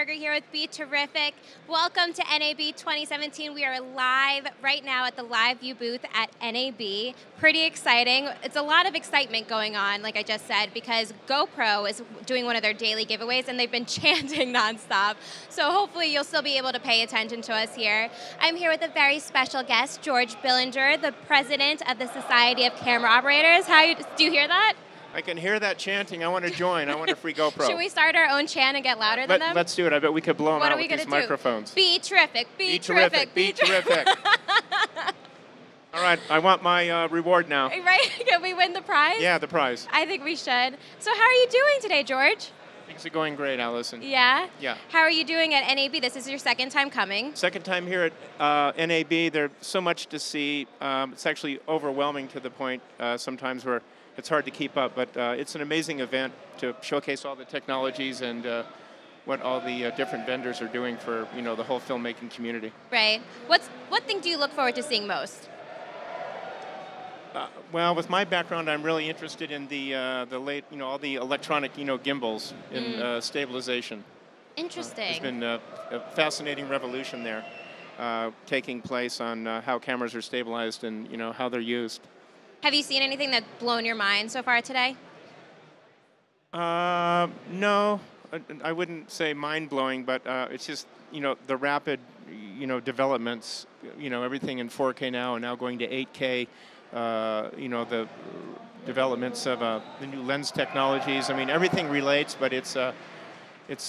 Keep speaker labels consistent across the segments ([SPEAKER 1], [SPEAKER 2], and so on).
[SPEAKER 1] here with BeTerrific. Welcome to NAB 2017. We are live right now at the LiveU booth at NAB. Pretty exciting. It's a lot of excitement going on, like I just said, because GoPro is doing one of their daily giveaways, and they've been chanting nonstop. So hopefully you'll still be able to pay attention to us here. I'm here with a very special guest, George Billinger, the president of the Society of Camera Operators. Do you hear that?
[SPEAKER 2] I can hear that chanting. I want to join. I want a free GoPro.
[SPEAKER 1] Should we start our own chant and get louder than them?
[SPEAKER 2] Let's do it. I bet we could blow them out with these microphones.
[SPEAKER 1] Be terrific. Be terrific.
[SPEAKER 2] Be terrific. All right. I want my reward now.
[SPEAKER 1] Right? Can we win the prize?
[SPEAKER 2] Yeah, the prize.
[SPEAKER 1] I think we should. So how are you doing today, George?
[SPEAKER 2] Things are going great, Allison.
[SPEAKER 1] Yeah?
[SPEAKER 2] Yeah.
[SPEAKER 1] How are you doing at NAB? This is your second time coming.
[SPEAKER 2] Second time here at NAB. There's so much to see. It's actually overwhelming to the point sometimes where it's hard to keep up, but it's an amazing event to showcase all the technologies and what all the different vendors are doing for the whole filmmaking community.
[SPEAKER 1] Right. What thing do you look forward to seeing most?
[SPEAKER 2] Well, with my background, I'm really interested in the late, all the electronic, gimbals in stabilization.
[SPEAKER 1] Interesting.
[SPEAKER 2] There's been a fascinating revolution there taking place on how cameras are stabilized and how they're used.
[SPEAKER 1] Have you seen anything that's blown your mind so far today?
[SPEAKER 2] No, I wouldn't say mind-blowing, but it's just, the rapid, developments, everything in 4K now and now going to 8K, the developments of the new lens technologies. I mean, everything relates, but it's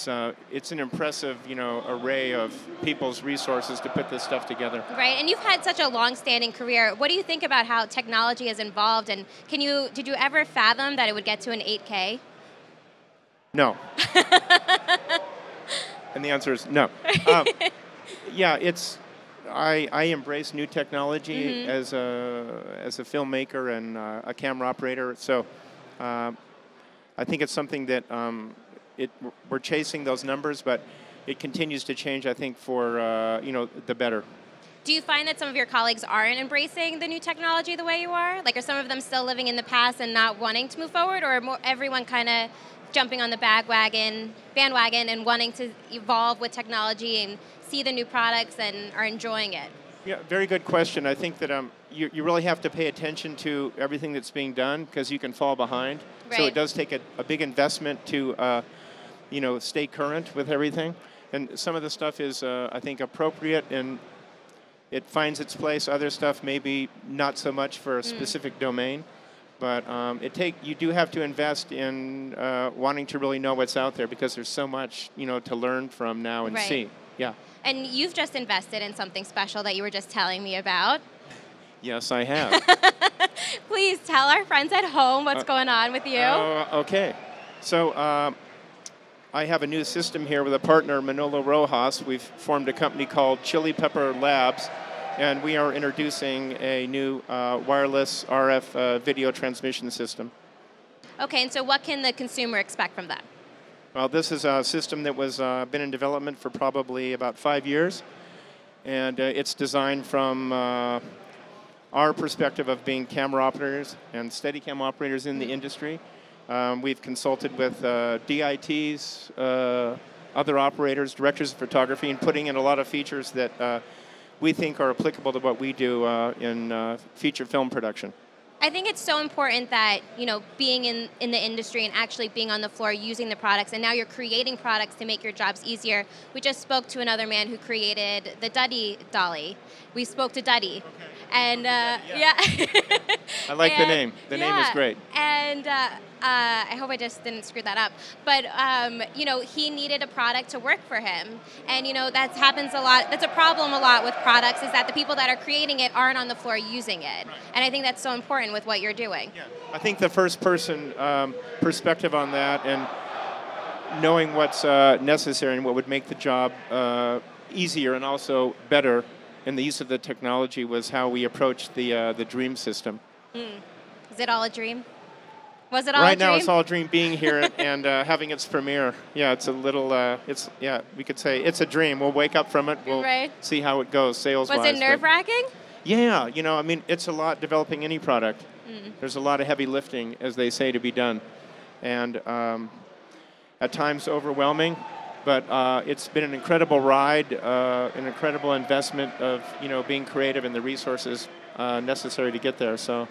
[SPEAKER 2] an impressive, array of people's resources to put this stuff together.
[SPEAKER 1] Right, and you've had such a long-standing career. What do you think about how technology has evolved, and did you ever fathom that it would get to an 8K?
[SPEAKER 2] No. And the answer is no. Yeah, I embrace new technology as a filmmaker and a camera operator. So I think it's something that we're chasing those numbers, but it continues to change, I think, for the better.
[SPEAKER 1] Do you find that some of your colleagues aren't embracing the new technology the way you are? Like, are some of them still living in the past and not wanting to move forward, or everyone kind of jumping on the bandwagon and wanting to evolve with technology and see the new products and are enjoying it?
[SPEAKER 2] Yeah, very good question. I think that you really have to pay attention to everything that's being done because you can fall behind.
[SPEAKER 1] Right.
[SPEAKER 2] So it does take a big investment to stay current with everything. And some of the stuff is, I think, appropriate and it finds its place. Other stuff maybe not so much for a specific domain. But you do have to invest in wanting to really know what's out there because there's so much, to learn from now and see. Yeah.
[SPEAKER 1] And you've just invested in something special that you were just telling me about.
[SPEAKER 2] Yes, I have.
[SPEAKER 1] Please tell our friends at home what's going on with you.
[SPEAKER 2] Okay. So I have a new system here with a partner, Manolo Rojas. We've formed a company called Chili Pepper Labs, and we are introducing a new wireless RF video transmission system.
[SPEAKER 1] Okay, and so what can the consumer expect from that?
[SPEAKER 2] Well, this is a system that was been in development for probably about 5 years, and it's designed from our perspective of being camera operators and Steadicam operators in the industry. We've consulted with DITs, other operators, directors of photography, and putting in a lot of features that we think are applicable to what we do in feature film production.
[SPEAKER 1] I think it's so important that, being in the industry and actually being on the floor using the products, and now you're creating products to make your jobs easier. We just spoke to another man who created the Duddy dolly. We spoke to Duddy.
[SPEAKER 2] Okay.
[SPEAKER 1] And, yeah.
[SPEAKER 2] I like the name. The name is great.
[SPEAKER 1] And I hope I just didn't screw that up. But, he needed a product to work for him. And, that happens a lot. That's a problem a lot with products, is that the people that are creating it aren't on the floor using it. Right. And I think that's so important with what you're doing.
[SPEAKER 2] Yeah. I think the first person perspective on that and knowing what's necessary and what would make the job easier and also better in the use of the technology was how we approached the Dream system.
[SPEAKER 1] Is it all a dream? Was it all
[SPEAKER 2] right
[SPEAKER 1] a dream?
[SPEAKER 2] Now it's all a dream being here and having its premiere. Yeah, it's a little, we could say it's a dream. We'll wake up from it. We'll see how it goes sales-wise.
[SPEAKER 1] Was it nerve-wracking?
[SPEAKER 2] Yeah, it's a lot developing any product. There's a lot of heavy lifting, as they say, to be done. And at times overwhelming. But it's been an incredible ride, an incredible investment of being creative and the resources necessary to get there. So,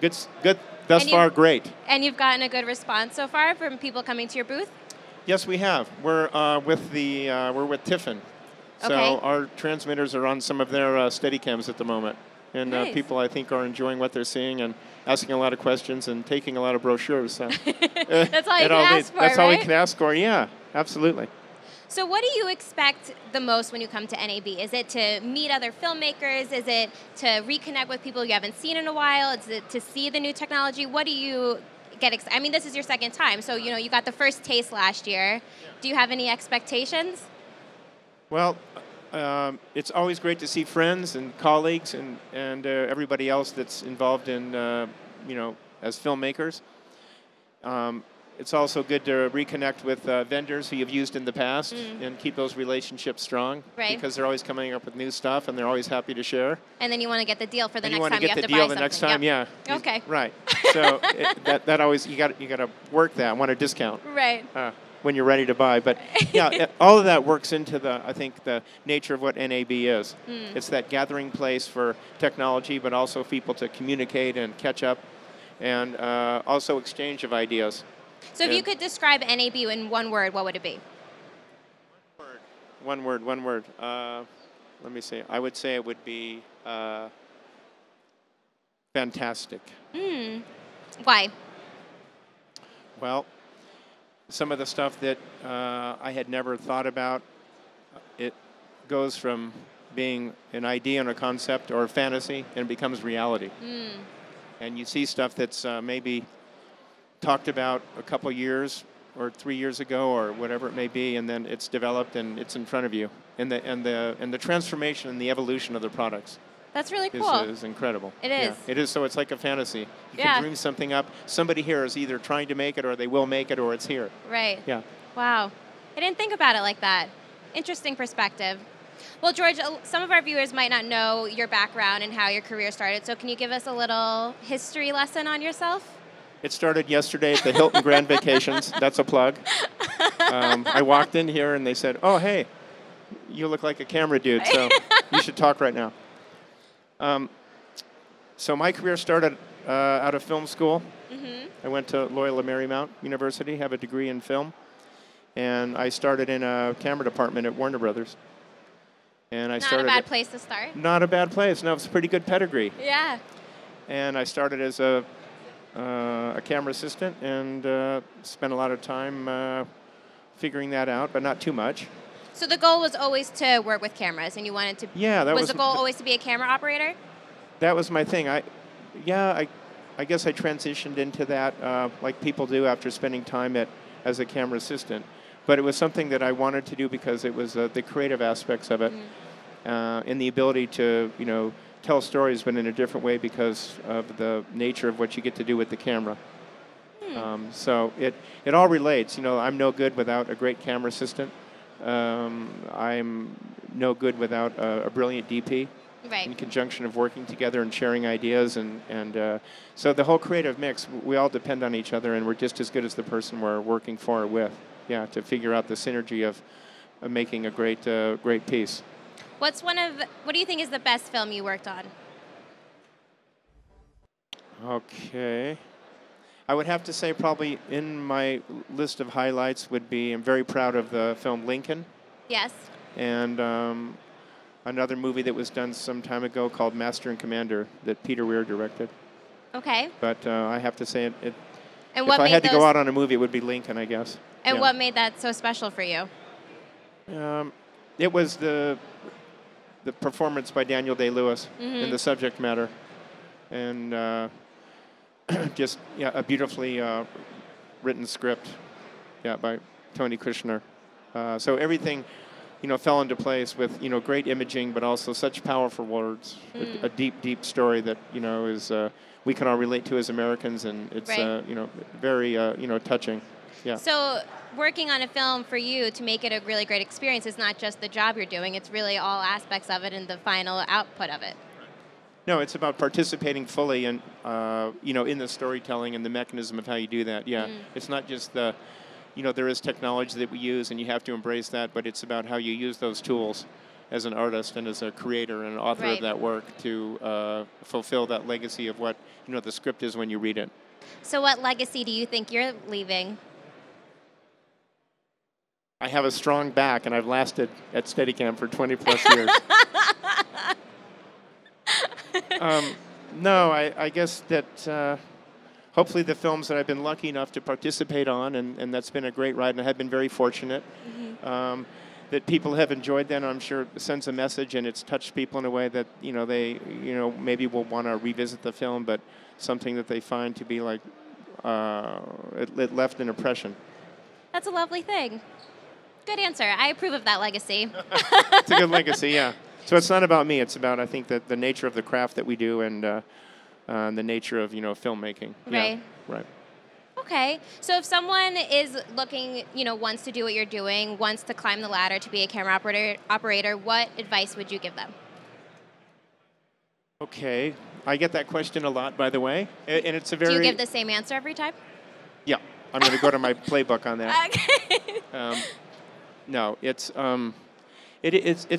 [SPEAKER 2] good. Thus far, great.
[SPEAKER 1] And you've gotten a good response so far from people coming to your booth?
[SPEAKER 2] Yes, we have. We're with Tiffin, so our transmitters are on some of their Steadicams at the moment, and
[SPEAKER 1] nice.
[SPEAKER 2] People I think are enjoying what they're seeing and asking a lot of questions and taking a lot of brochures. So
[SPEAKER 1] that's all you can ask for,
[SPEAKER 2] That's
[SPEAKER 1] right?
[SPEAKER 2] all we can ask for. Yeah, absolutely.
[SPEAKER 1] So what do you expect the most when you come to NAB? Is it to meet other filmmakers? Is it to reconnect with people you haven't seen in a while? Is it to see the new technology? What do you get excited? I mean, this is your second time, so you got the first taste last year. Yeah. Do you have any expectations?
[SPEAKER 2] Well, it's always great to see friends and colleagues and everybody else that's involved in as filmmakers. It's also good to reconnect with vendors who you've used in the past and keep those relationships strong, right? Because they're always coming up with new stuff and they're always happy to share. And then you want to get the deal for the next time you have to buy something. You want to get the deal the next time, yeah.
[SPEAKER 1] Okay.
[SPEAKER 2] Right. So that always you got to work that. Want a discount.
[SPEAKER 1] Right.
[SPEAKER 2] When you're ready to buy, but yeah, all of that works into I think the nature of what NAB is. It's that gathering place for technology, but also people to communicate and catch up, and also exchange of ideas.
[SPEAKER 1] So if you could describe NAB in one word, what would it be?
[SPEAKER 2] One word. Let me see. I would say it would be fantastic.
[SPEAKER 1] Why?
[SPEAKER 2] Well, some of the stuff that I had never thought about, it goes from being an idea and a concept or a fantasy and it becomes reality. And you see stuff that's maybe talked about a couple years or 3 years ago or whatever it may be, and then it's developed and it's in front of you. And the transformation and the evolution of the products.
[SPEAKER 1] That's really cool.
[SPEAKER 2] Is incredible.
[SPEAKER 1] It is.
[SPEAKER 2] Yeah, it is. So it's like a fantasy. You can dream something up. Somebody here is either trying to make it or they will make it or it's here.
[SPEAKER 1] Right.
[SPEAKER 2] Yeah.
[SPEAKER 1] Wow. I didn't think about it like that. Interesting perspective. Well, George, some of our viewers might not know your background and how your career started. So can you give us a little history lesson on yourself?
[SPEAKER 2] It started yesterday at the Hilton Grand Vacations. That's a plug. I walked in here and they said, "Oh, hey, you look like a camera dude, so you should talk right now." So my career started out of film school. I went to Loyola Marymount University, have a degree in film, and I started in a camera department at Warner Brothers. And I started.
[SPEAKER 1] Not a bad place to start.
[SPEAKER 2] Not a bad place. No, it's a pretty good pedigree.
[SPEAKER 1] Yeah.
[SPEAKER 2] And I started as a camera assistant and spent a lot of time figuring that out, but not too much.
[SPEAKER 1] So the goal was always to work with cameras, and you wanted to.
[SPEAKER 2] Yeah, that was
[SPEAKER 1] the goal always to be a camera operator?
[SPEAKER 2] That was my thing. I guess I transitioned into that like people do after spending time as a camera assistant. But it was something that I wanted to do because it was the creative aspects of it, and the ability to tell stories, but in a different way because of the nature of what you get to do with the camera. So it all relates. I'm no good without a great camera assistant. I'm no good without a brilliant DP.
[SPEAKER 1] Right.
[SPEAKER 2] In conjunction of working together and sharing ideas, and so the whole creative mix, we all depend on each other, and we're just as good as the person we're working for or with. Yeah, to figure out the synergy of making a great piece.
[SPEAKER 1] What do you think is the best film you worked on?
[SPEAKER 2] Okay. I would have to say probably in my list of highlights would be, I'm very proud of the film Lincoln.
[SPEAKER 1] Yes.
[SPEAKER 2] And another movie that was done some time ago called Master and Commander that Peter Weir directed.
[SPEAKER 1] Okay.
[SPEAKER 2] But I have to say if
[SPEAKER 1] I
[SPEAKER 2] had to go out on a movie, it would be Lincoln, I guess.
[SPEAKER 1] And what made that so special for you?
[SPEAKER 2] It was the performance by Daniel Day-Lewis in the subject matter, and just a beautifully written script, by Tony Kushner. So everything, fell into place with great imaging, but also such powerful words, a deep, deep story that is we can all relate to as Americans, and it's very touching. Yeah. So
[SPEAKER 1] working on a film for you to make it a really great experience is not just the job you're doing, it's really all aspects of it and the final output of it.
[SPEAKER 2] No, it's about participating fully in the storytelling and the mechanism of how you do that. Yeah. It's not just the there is technology that we use, and you have to embrace that, but it's about how you use those tools as an artist and as a creator and an author of that work to fulfill that legacy of what, the script is when you read it.
[SPEAKER 1] So what legacy do you think you're leaving?
[SPEAKER 2] I have a strong back, and I've lasted at Steadicam for 20+ years. No, I guess that hopefully the films that I've been lucky enough to participate on, and that's been a great ride, and I have been very fortunate, that people have enjoyed that, and I'm sure it sends a message, and it's touched people in a way that, they, maybe will want to revisit the film, but something that they find to be like, it left an impression.
[SPEAKER 1] That's a lovely thing. Good answer. I approve of that legacy.
[SPEAKER 2] It's a good legacy, yeah. So it's not about me. It's about, I think, that the nature of the craft that we do and the nature of, filmmaking.
[SPEAKER 1] Right.
[SPEAKER 2] Yeah, right.
[SPEAKER 1] Okay. So if someone is looking, wants to do what you're doing, wants to climb the ladder to be a camera operator, what advice would you give them?
[SPEAKER 2] Okay. I get that question a lot, by the way. And it's a very...
[SPEAKER 1] Do you give the same answer every time?
[SPEAKER 2] Yeah. I'm going to go to my playbook on that.
[SPEAKER 1] Okay.
[SPEAKER 2] No, it's a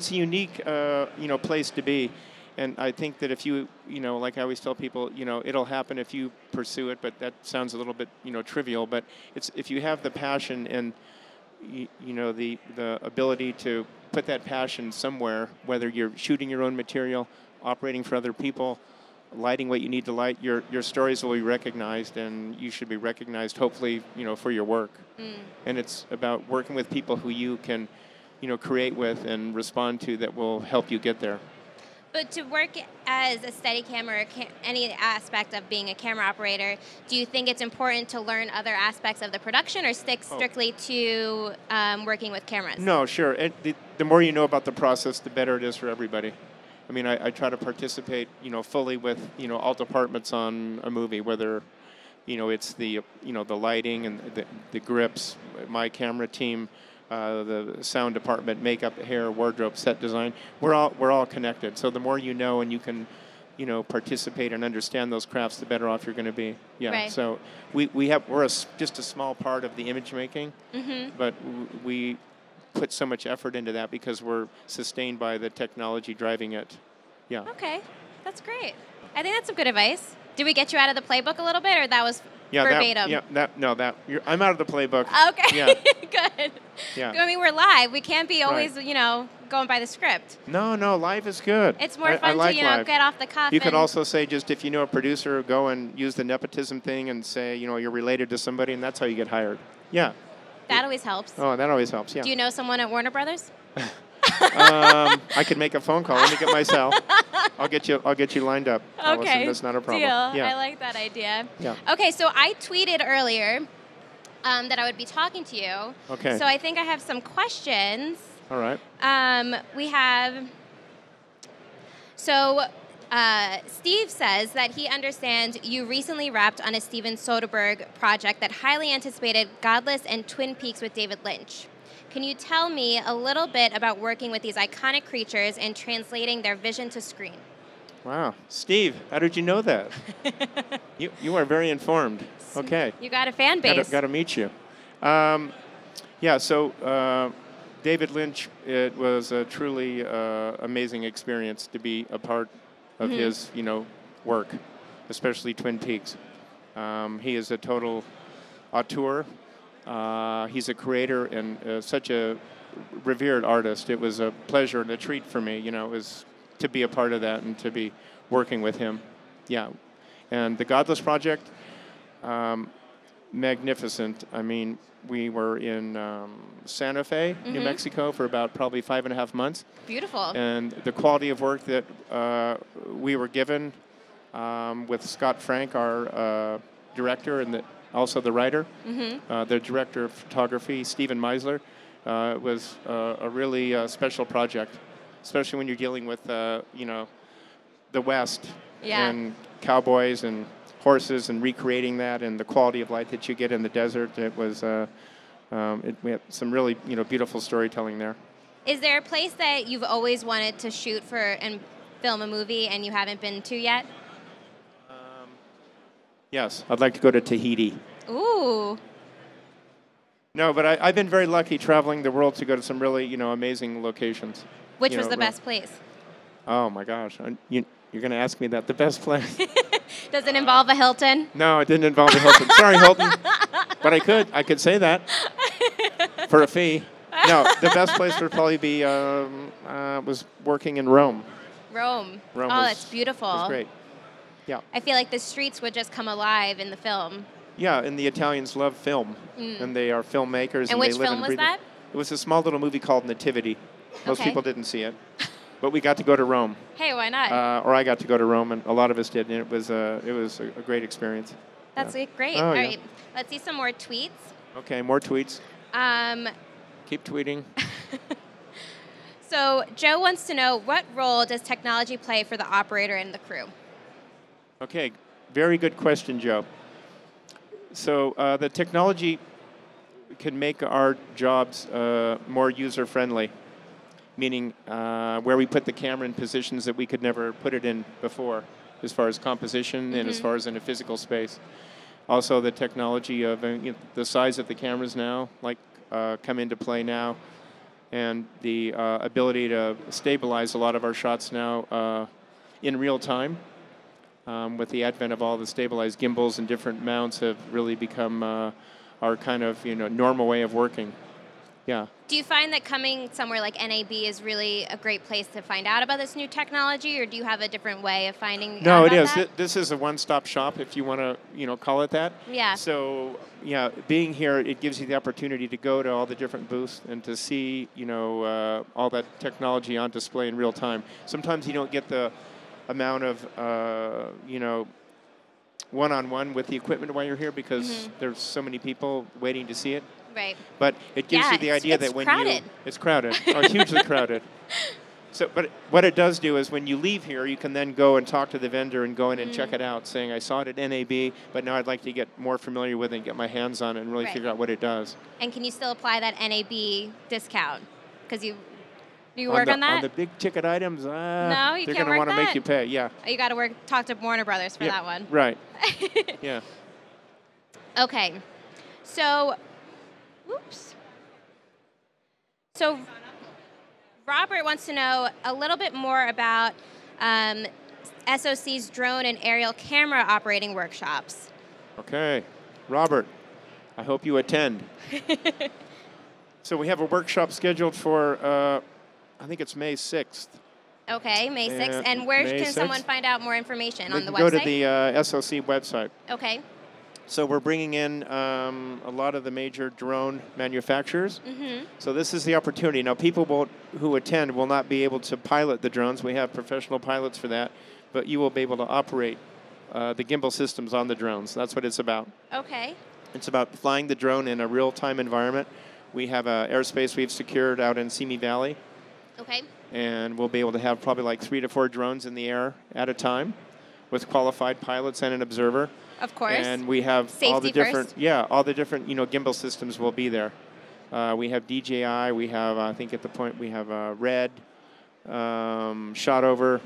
[SPEAKER 2] unique place to be, and I think that if you like I always tell people, it'll happen if you pursue it. But that sounds a little bit trivial. But it's if you have the passion and the ability to put that passion somewhere, whether you're shooting your own material, operating for other people, lighting what you need to light, your stories will be recognized, and you should be recognized, hopefully, for your work. And it's about working with people who you can, create with and respond to that will help you get there.
[SPEAKER 1] But to work as a Steadicam or any aspect of being a camera operator, do you think it's important to learn other aspects of the production or stick strictly to working with cameras?
[SPEAKER 2] No, sure. The more you know about the process, the better it is for everybody. I mean, I try to participate, fully with, all departments on a movie, whether, it's the lighting and the grips, my camera team, the sound department, makeup, hair, wardrobe, set design. We're all connected. So the more you know and you can, participate and understand those crafts, the better off you're going to be. Yeah.
[SPEAKER 1] Right.
[SPEAKER 2] So we're just a small part of the image making, but we put so much effort into that because we're sustained by the technology driving it. Yeah.
[SPEAKER 1] Okay, that's great. I think that's some good advice. Did we get you out of the playbook a little bit, or that was verbatim?
[SPEAKER 2] I'm out of the playbook.
[SPEAKER 1] Okay,
[SPEAKER 2] yeah.
[SPEAKER 1] Good.
[SPEAKER 2] Yeah.
[SPEAKER 1] I mean, we're live. We can't be always, going by the script.
[SPEAKER 2] No, live is good.
[SPEAKER 1] It's more fun
[SPEAKER 2] like
[SPEAKER 1] to, get off the cuff.
[SPEAKER 2] You could also say, just if you know a producer, go and use the nepotism thing and say, you're related to somebody, and that's how you get hired. Yeah.
[SPEAKER 1] That always helps.
[SPEAKER 2] Oh, that always helps, yeah.
[SPEAKER 1] Do you know someone at Warner Brothers?
[SPEAKER 2] I could make a phone call. Let me get my cell. I'll get you lined up.
[SPEAKER 1] Okay.
[SPEAKER 2] Allison, that's not a problem.
[SPEAKER 1] Deal.
[SPEAKER 2] Yeah.
[SPEAKER 1] I like that idea.
[SPEAKER 2] Yeah.
[SPEAKER 1] Okay, so I tweeted earlier that I would be talking to you.
[SPEAKER 2] Okay.
[SPEAKER 1] So I think I have some questions.
[SPEAKER 2] All right.
[SPEAKER 1] We have. So Steve says that he understands you recently wrapped on a Steven Soderbergh project that highly anticipated Godless and Twin Peaks with David Lynch. Can you tell me a little bit about working with these iconic creatures and translating their vision to screen?
[SPEAKER 2] Wow. Steve, how did you know that? You are very informed. Okay.
[SPEAKER 1] You got a fan base.
[SPEAKER 2] Got to meet you. So David Lynch, it was a truly amazing experience to be a part of his, work, especially Twin Peaks. He is a total auteur. He's a creator and such a revered artist. It was a pleasure and a treat for me, it was to be a part of that and to be working with him. Yeah. And the Godless Project, magnificent. I mean, we were in Santa Fe, New Mexico for about probably 5.5 months.
[SPEAKER 1] Beautiful.
[SPEAKER 2] And the quality of work that we were given with Scott Frank, our director, and also the writer, the director of photography, Stephen Meisler, was a really special project, especially when you're dealing with, the West and cowboys and horses and recreating that and the quality of light that you get in the desert. It was, we had some really, beautiful storytelling there.
[SPEAKER 1] Is there a place that you've always wanted to shoot for and film a movie and you haven't been to yet?
[SPEAKER 2] Yes, I'd like to go to Tahiti.
[SPEAKER 1] Ooh.
[SPEAKER 2] No, but I've been very lucky traveling the world to go to some really, amazing locations.
[SPEAKER 1] Which was the best place?
[SPEAKER 2] Oh my gosh, you're going to ask me that. The best place?
[SPEAKER 1] Does it involve a Hilton?
[SPEAKER 2] No, it didn't involve a Hilton. Sorry, Hilton, but I could say that for a fee. No, the best place would probably be was working in Rome.
[SPEAKER 1] Rome.
[SPEAKER 2] Rome
[SPEAKER 1] that's beautiful.
[SPEAKER 2] Was great. Yeah.
[SPEAKER 1] I feel like the streets would just come alive in the film.
[SPEAKER 2] Yeah, and the Italians love film, and they are filmmakers.
[SPEAKER 1] And
[SPEAKER 2] which
[SPEAKER 1] they live film was that?
[SPEAKER 2] It was a small little movie called Nativity. Most people didn't see it, but we got to go to Rome.
[SPEAKER 1] Hey, why not?
[SPEAKER 2] Or I got to go to Rome, and a lot of us did, and it was a great experience.
[SPEAKER 1] That's great.
[SPEAKER 2] Oh,
[SPEAKER 1] All right, let's see some more tweets.
[SPEAKER 2] Okay, more tweets. Keep tweeting.
[SPEAKER 1] So Joe wants to know, what role does technology play for the operator and the crew?
[SPEAKER 2] Okay, very good question, Joe. So the technology can make our jobs more user-friendly, meaning where we put the camera in positions that we could never put it in before, as far as composition and as far as in a physical space. Also, the technology of the size of the cameras now, come into play now, and the ability to stabilize a lot of our shots now in real time. With the advent of all the stabilized gimbals and different mounts have really become our kind of normal way of working. Yeah.
[SPEAKER 1] Do you find that coming somewhere like NAB is really a great place to find out about this new technology, or do you have a different way of finding out
[SPEAKER 2] No,
[SPEAKER 1] about
[SPEAKER 2] it is.
[SPEAKER 1] that?
[SPEAKER 2] This is a one-stop shop, if you want to call it that.
[SPEAKER 1] Yeah.
[SPEAKER 2] So being here, it gives you the opportunity to go to all the different booths and to see all that technology on display in real time. Sometimes you don't get the amount of one-on-one with the equipment while you're here because there's so many people waiting to see it.
[SPEAKER 1] Right.
[SPEAKER 2] But it gives you the idea that when
[SPEAKER 1] crowded.
[SPEAKER 2] It's crowded, hugely crowded. So, but what it does do is when you leave here, you can then go and talk to the vendor and go in and check it out, saying, I saw it at NAB, but now I'd like to get more familiar with it and get my hands on it and really figure out what it does.
[SPEAKER 1] And can you still apply that NAB discount? Because do you work on that?
[SPEAKER 2] On the big ticket items,
[SPEAKER 1] no, you
[SPEAKER 2] they're
[SPEAKER 1] can't
[SPEAKER 2] going to want to
[SPEAKER 1] that?
[SPEAKER 2] make you pay, yeah.
[SPEAKER 1] You got to talk to Warner Brothers for that one.
[SPEAKER 2] Right. Yeah.
[SPEAKER 1] Okay. So, So Robert wants to know a little bit more about SOC's drone and aerial camera operating workshops.
[SPEAKER 2] Okay. Robert, I hope you attend. So we have a workshop scheduled for, I think it's May 6th.
[SPEAKER 1] Okay, May 6th. And where can someone find out more information? On the website?
[SPEAKER 2] Go to the SOC website.
[SPEAKER 1] Okay.
[SPEAKER 2] So we're bringing in a lot of the major drone manufacturers. So this is the opportunity. Now, people who attend will not be able to pilot the drones. We have professional pilots for that. But you will be able to operate the gimbal systems on the drones. That's what it's about.
[SPEAKER 1] Okay.
[SPEAKER 2] It's about flying the drone in a real-time environment. We have airspace we've secured out in Simi Valley.
[SPEAKER 1] Okay.
[SPEAKER 2] And we'll be able to have probably like 3 to 4 drones in the air at a time with qualified pilots and an observer.
[SPEAKER 1] Of course.
[SPEAKER 2] And we have
[SPEAKER 1] Safety
[SPEAKER 2] all the different,
[SPEAKER 1] first.
[SPEAKER 2] All the different, gimbal systems will be there. We have DJI. We have, I think at the point we have Red, Shot Over.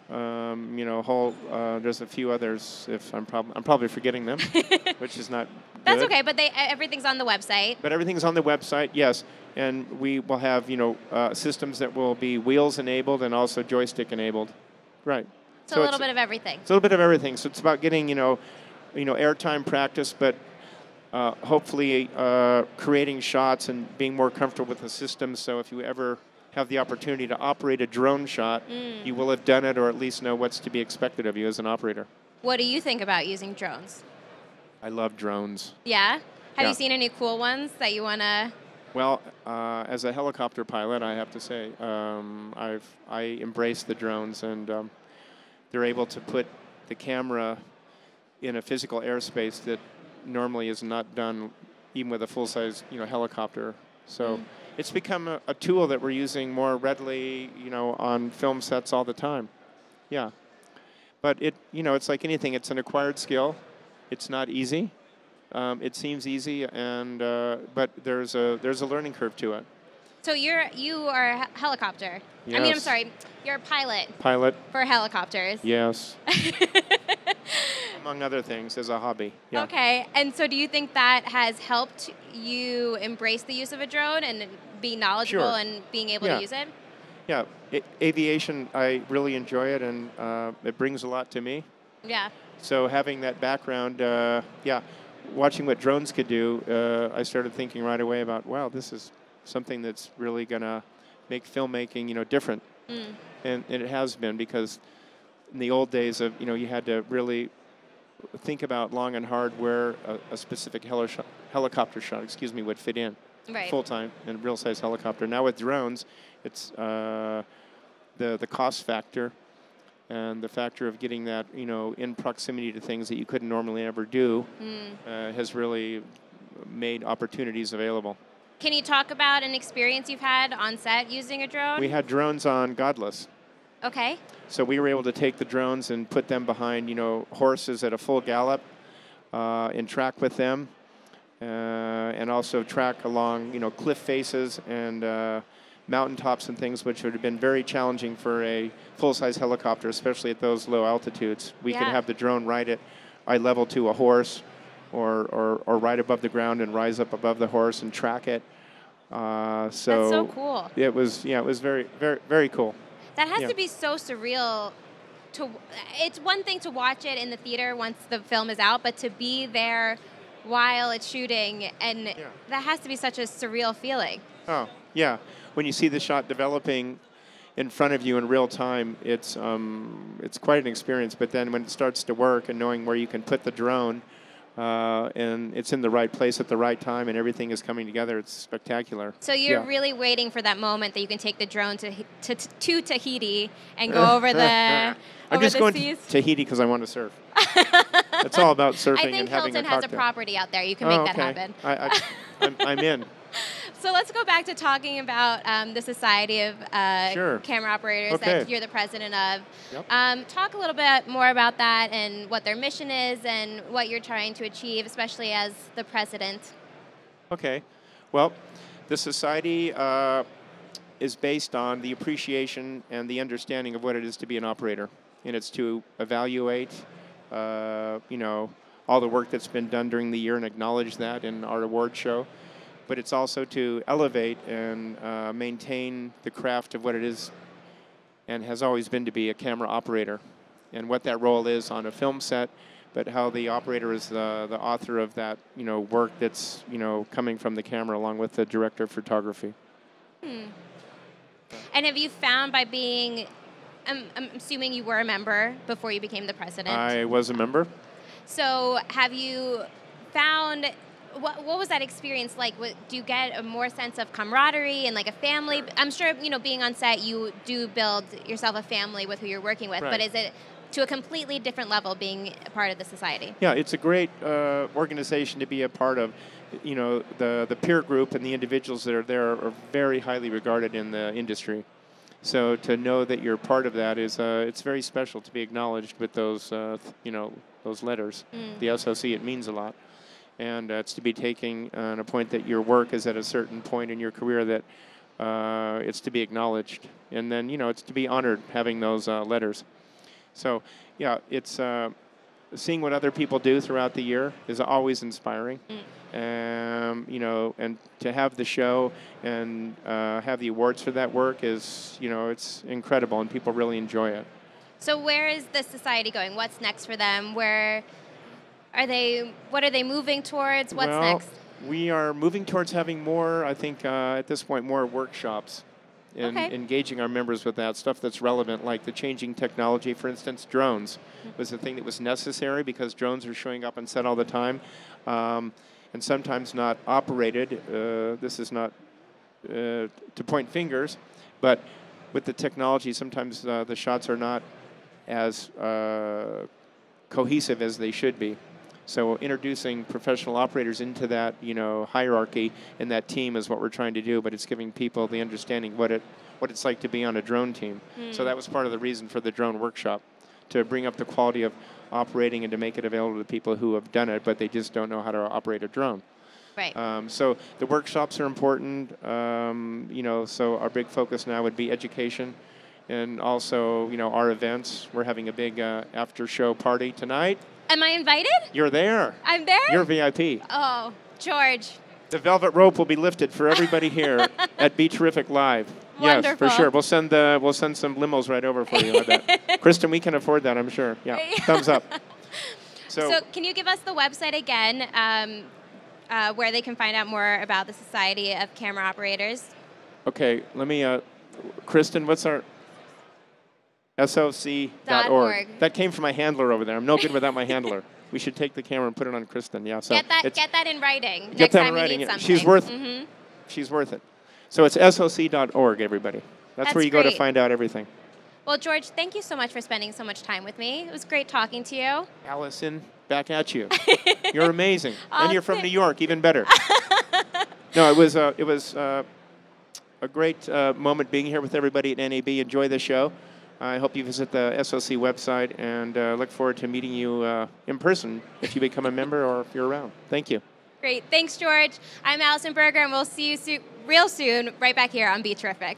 [SPEAKER 2] There's a few others. If I'm probably forgetting them, which is not.
[SPEAKER 1] That's
[SPEAKER 2] good.
[SPEAKER 1] okay, but everything's on the website.
[SPEAKER 2] But everything's on the website, yes. And we will have systems that will be wheels enabled and also joystick enabled. Right.
[SPEAKER 1] So a little bit of everything.
[SPEAKER 2] It's a little bit of everything. So it's about getting airtime practice, but hopefully creating shots and being more comfortable with the system. So if you ever have the opportunity to operate a drone shot, you will have done it or at least know what's to be expected of you as an operator.
[SPEAKER 1] What do you think about using drones?
[SPEAKER 2] I love drones.
[SPEAKER 1] Yeah? Have you seen any cool ones that you want to...
[SPEAKER 2] Well, as a helicopter pilot, I have to say, I embrace the drones, and they're able to put the camera in a physical airspace that normally is not done even with a full-size helicopter. So it's become a tool that we're using more readily on film sets all the time. Yeah. But it's like anything. It's an acquired skill. It's not easy. It seems easy, and but there's a learning curve to it.
[SPEAKER 1] So you are a helicopter.
[SPEAKER 2] Yes.
[SPEAKER 1] I mean, I'm sorry, you're a pilot.
[SPEAKER 2] Pilot.
[SPEAKER 1] For helicopters.
[SPEAKER 2] Yes. among other things, as a hobby. Yeah.
[SPEAKER 1] Okay, and so do you think that has helped you embrace the use of a drone and be knowledgeable
[SPEAKER 2] Sure.
[SPEAKER 1] and being able
[SPEAKER 2] Yeah.
[SPEAKER 1] to use it?
[SPEAKER 2] Yeah, aviation, I really enjoy it, and it brings a lot to me.
[SPEAKER 1] Yeah.
[SPEAKER 2] So having that background, yeah, watching what drones could do, I started thinking right away about, wow, this is something that's really going to make filmmaking, different.
[SPEAKER 1] Mm.
[SPEAKER 2] And it has been, because in the old days of, you had to really think about long and hard where a specific helicopter shot, would fit in.
[SPEAKER 1] Right.
[SPEAKER 2] Full-time in a real-size helicopter. Now with drones, it's the cost factor and the factor of getting that, in proximity to things that you couldn't normally ever do has really made opportunities available.
[SPEAKER 1] Can you talk about an experience you've had on set using a drone?
[SPEAKER 2] We had drones on Godless.
[SPEAKER 1] Okay.
[SPEAKER 2] So we were able to take the drones and put them behind, horses at a full gallop and track with them. And also track along, cliff faces and mountaintops and things, which would have been very challenging for a full-size helicopter, especially at those low altitudes. We could have the drone ride at eye level to a horse, or right above the ground and rise up above the horse and track it.
[SPEAKER 1] That's so cool.
[SPEAKER 2] It was very, very, very cool.
[SPEAKER 1] That has to be so surreal. It's one thing to watch it in the theater once the film is out, but to be there while it's shooting, and that has to be such a surreal feeling.
[SPEAKER 2] Oh, yeah. When you see the shot developing in front of you in real time, it's quite an experience. But then when it starts to work and knowing where you can put the drone and it's in the right place at the right time and everything is coming together, it's spectacular.
[SPEAKER 1] So you're really waiting for that moment that you can take the drone to Tahiti and go over the
[SPEAKER 2] I'm just going
[SPEAKER 1] seas?
[SPEAKER 2] to Tahiti because I want to surf. It's all about surfing and having a cocktail.
[SPEAKER 1] I think Hilton has a property out there. You can make that happen.
[SPEAKER 2] I'm in.
[SPEAKER 1] So let's go back to talking about the Society of Camera Operators that you're the president of. Yep. Talk a little bit more about that and what their mission is and what you're trying to achieve, especially as the president.
[SPEAKER 2] Okay. Well, the Society is based on the appreciation and the understanding of what it is to be an operator. And it's to evaluate, all the work that's been done during the year and acknowledge that in our award show. But it's also to elevate and maintain the craft of what it is and has always been to be a camera operator, and what that role is on a film set, but how the operator is the author of that, work that's, coming from the camera along with the director of photography.
[SPEAKER 1] And have you found by being, I'm assuming you were a member before you became the president?
[SPEAKER 2] I was a member.
[SPEAKER 1] So have you found, what was that experience like? Do you get a more sense of camaraderie and like a family? I'm sure, being on set, you do build yourself a family with who you're working with, but is it to a completely different level being a part of the Society? Yeah,
[SPEAKER 2] it's a great organization to be a part of. The peer group and the individuals that are there are very highly regarded in the industry. So to know that you're part of that is, it's very special to be acknowledged with those, those letters. The SOC, it means a lot. And it's to be taking on a point that your work is at a certain point in your career that it's to be acknowledged. And then, it's to be honored having those letters. So, yeah, it's seeing what other people do throughout the year is always inspiring. And to have the show and have the awards for that work is, it's incredible, and people really enjoy it.
[SPEAKER 1] So where is the Society going? What's next for them? What are they moving towards? What's next?
[SPEAKER 2] We are moving towards having more, I think, at this point, more workshops and engaging our members with that stuff that's relevant, like the changing technology. For instance, drones was the thing that was necessary because drones are showing up on set all the time. And sometimes not operated. This is not to point fingers, but with the technology, sometimes the shots are not as cohesive as they should be. So introducing professional operators into that, hierarchy in that team is what we're trying to do, but it's giving people the understanding what it's like to be on a drone team. So that was part of the reason for the drone workshop, to bring up the quality of operating and to make it available to people who have done it, but they just don't know how to operate a drone.
[SPEAKER 1] Right.
[SPEAKER 2] So the workshops are important. So our big focus now would be education, and also, our events. We're having a big after-show party tonight.
[SPEAKER 1] Am I invited?
[SPEAKER 2] You're there.
[SPEAKER 1] I'm there?
[SPEAKER 2] You're VIP.
[SPEAKER 1] Oh, George.
[SPEAKER 2] The velvet rope will be lifted for everybody here at BeTerrific Live.
[SPEAKER 1] Wonderful.
[SPEAKER 2] Yes, for sure. We'll send some limos right over for you. I bet. Kristen, we can afford that, I'm sure. Yeah. Thumbs up.
[SPEAKER 1] So can you give us the website again, where they can find out more about the Society of Camera Operators?
[SPEAKER 2] Okay, let me, Kristen, what's our... SOC.org. That came from my handler over there. I'm no good without my handler. We should take the camera and put it on Kristen. Yeah, so
[SPEAKER 1] get that in writing.
[SPEAKER 2] Get
[SPEAKER 1] next
[SPEAKER 2] that
[SPEAKER 1] time
[SPEAKER 2] in writing.
[SPEAKER 1] You need something.
[SPEAKER 2] She's worth it. She's worth it. So it's SOC.org, everybody. That's where you go to find out everything.
[SPEAKER 1] Well, George, thank you so much for spending so much time with me. It was great talking to you.
[SPEAKER 2] Allison, back at you. You're amazing. And you're from New York, even better. No, it was a great moment being here with everybody at NAB. Enjoy the show. I hope you visit the SOC website, and look forward to meeting you in person if you become a member or if you're around. Thank you.
[SPEAKER 1] Great. Thanks, George. I'm Allison Berger, and we'll see you real soon right back here on BeTerrific.